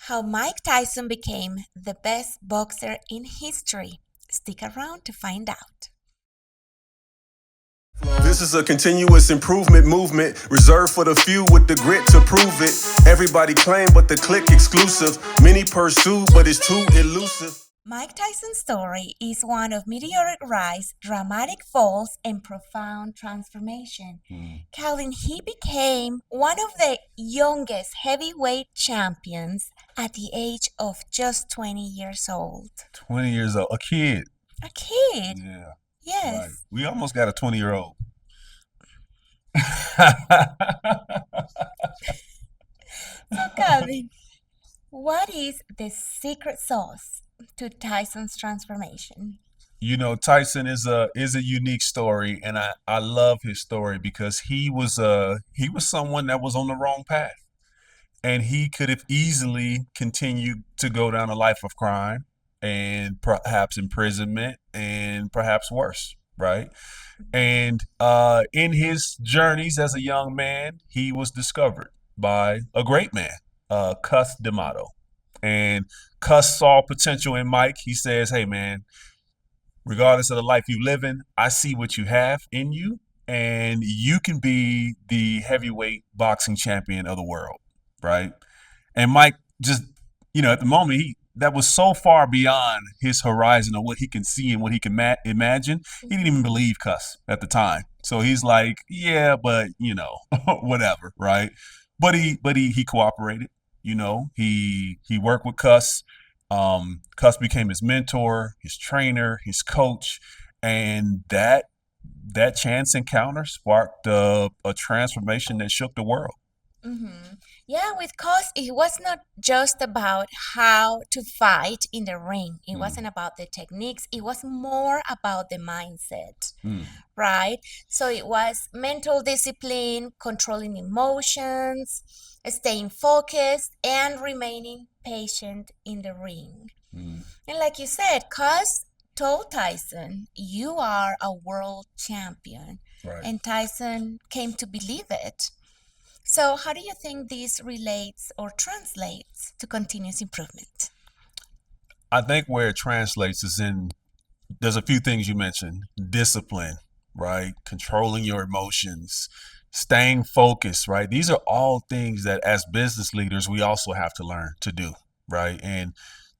How Mike Tyson became the best boxer in history. Stick around to find out. This is a continuous improvement movement reserved for the few with the grit to prove it. Everybody claim, but the click exclusive. Many pursue, but it's too elusive. Mike Tyson's story is one of meteoric rise, dramatic falls, and profound transformation. Calvin, he became one of the youngest heavyweight champions at the age of just 20 years old. 20 years old, a kid. A kid? Yeah, right. Yes. We almost got a 20-year-old. So, Calvin, what is the secret sauce to Tyson's transformation? Tyson is a unique story, and I love his story because he was someone that was on the wrong path, and he could have easily continued to go down a life of crime and perhaps imprisonment and perhaps worse, right? And in his journeys as a young man, he was discovered by a great man, Cus D'Amato. And Cus saw potential in Mike. He says, "Hey, man, regardless of the life you live in, I see what you have in you, and you can be the heavyweight boxing champion of the world, right?" And Mike just, at the moment, he that was so far beyond his horizon of what he can see and what he can imagine. He didn't even believe Cuss at the time. So he's like, yeah, but whatever, right? But he cooperated. He worked with Cuss. Cuss became his mentor, his trainer, his coach, and that chance encounter sparked a transformation that shook the world. Mm-hmm. Yeah, with Cos, it was not just about how to fight in the ring. It Mm, wasn't about the techniques. It was more about the mindset, mm, right? So it was mental discipline, controlling emotions, staying focused, and remaining patient in the ring. mm. And like you said, Cos told Tyson, "You are a world champion." Right. And Tyson came to believe it. So, how do you think this relates or translates to continuous improvement? I think where it translates is in there's a few things you mentioned. Discipline, right? Controlling your emotions, staying focused, right? These are all things that as business leaders we also have to learn to do, right? And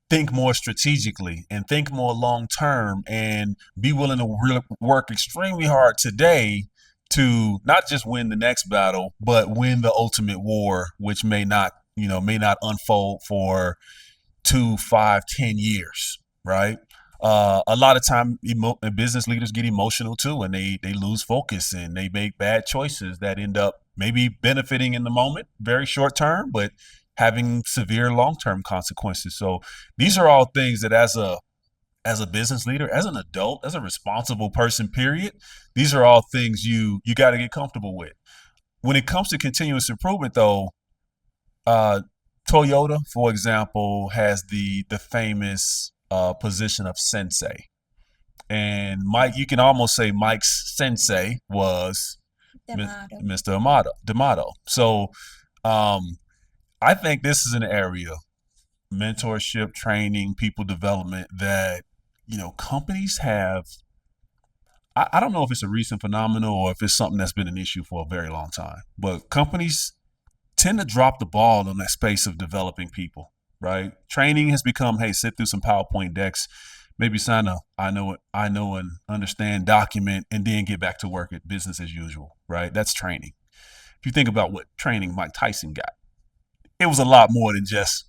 think more strategically and think more long term and be willing to work extremely hard today to not just win the next battle, but win the ultimate war, which may not unfold for 2, 5, 10 years, right? A lot of time, business leaders get emotional too, and they lose focus and they make bad choices that end up maybe benefiting in the moment, very short term, but having severe long term consequences. So these are all things that as a business leader, as an adult, as a responsible person, period, these are all things you got to get comfortable with. When it comes to continuous improvement, though, uh, Toyota, for example, has the famous position of sensei, and Mike, you can almost say Mike's sensei was D'Amato. Mr. D'Amato. So um, I think this is an area, mentorship, training, people development, that companies have. I don't know if it's a recent phenomenon or if it's something that's been an issue for a very long time, but companies tend to drop the ball in that space of developing people, right? Training has become, hey, sit through some PowerPoint decks, maybe sign a I know and understand document, and then get back to work at business as usual, right? That's training. If you think about what training Mike Tyson got, it was a lot more than just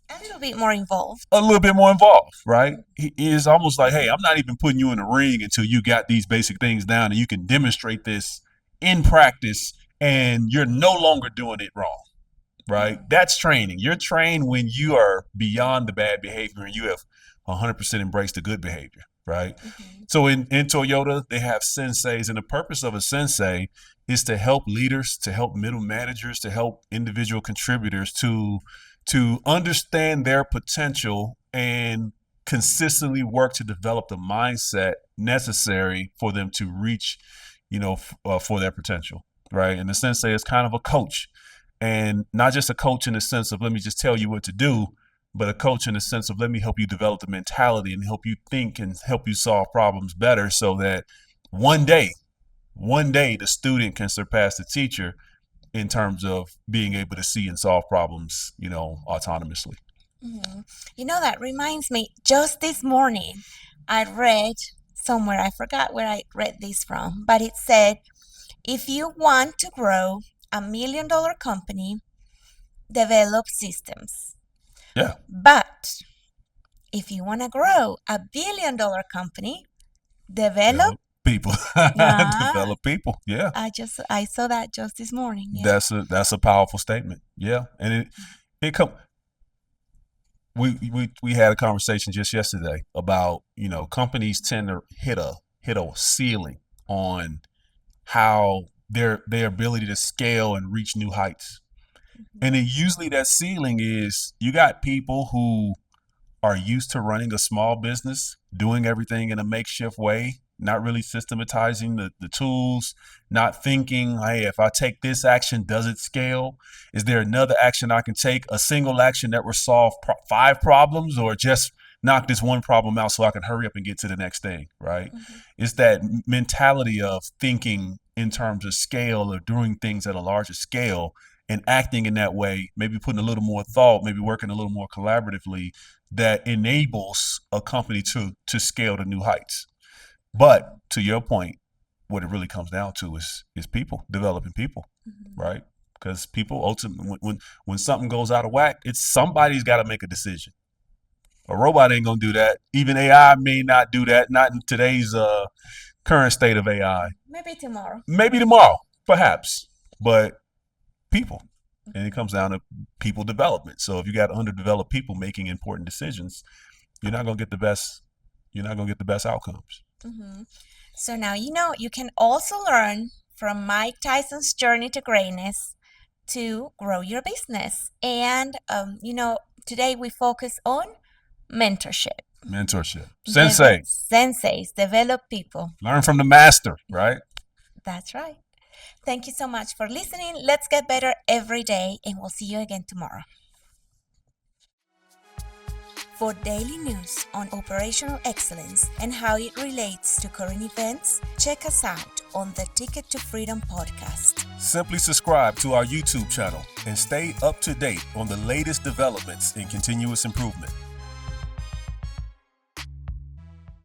A little bit more involved. a little bit more involved, right? He is almost like, hey, I'm not even putting you in the ring until you got these basic things down and you can demonstrate this in practice and you're no longer doing it wrong, right? That's training. You're trained when you are beyond the bad behavior and you have 100% embraced the good behavior, right? Mhm. So in Toyota, they have senseis, and the purpose of a sensei is to help leaders, to help middle managers, to help individual contributors to understand their potential and consistently work to develop the mindset necessary for them to reach, for their potential, right? And the sensei is kind of a coach. And not just a coach in the sense of let me just tell you what to do, but a coach in the sense of let me help you develop the mentality and help you think and help you solve problems better so that one day, the student can surpass the teacher in terms of being able to see and solve problems, autonomously. That reminds me, just this morning, I read somewhere, I forgot where I read this from, but it said, if you want to grow $1 million company, develop systems. Yeah. But if you want to grow $1 billion company, develop. People. Ah, Develop people. Yeah. I saw that just this morning. Yeah. That's a powerful statement. Yeah. And it come we had a conversation just yesterday about, companies tend to hit a ceiling on how their ability to scale and reach new heights. And then usually that ceiling is you got people who are used to running a small business, doing everything in a makeshift way, not really systematizing the tools, not thinking, hey, if I take this action, does it scale? Is there another action I can take? A single action that will solve 5 problems or just knock this one problem out so I can hurry up and get to the next thing, right? It's that mentality of thinking in terms of scale or doing things at a larger scale and acting in that way, maybe putting a little more thought, maybe working a little more collaboratively that enables a company to scale to new heights. But to your point, what it really comes down to is people, developing people, right? Because people ultimately, when something goes out of whack, it's somebody's got to make a decision. A robot ain't gonna do that. Even AI may not do that. Not in today's current state of AI. Maybe tomorrow. Maybe tomorrow, perhaps. But people, and it comes down to people development. So if you got underdeveloped people making important decisions, you're not gonna get the best. You're not gonna get the best outcomes. So now you can also learn from Mike Tyson's journey to greatness to grow your business. And today we focus on mentorship. Sensei. Senseis, develop people. Learn from the master, right? That's right. Thank you so much for listening. Let's get better every day, and we'll see you again tomorrow. For daily news on operational excellence and how it relates to current events, check us out on the Ticket to Freedom podcast. Simply subscribe to our YouTube channel and stay up to date on the latest developments in continuous improvement.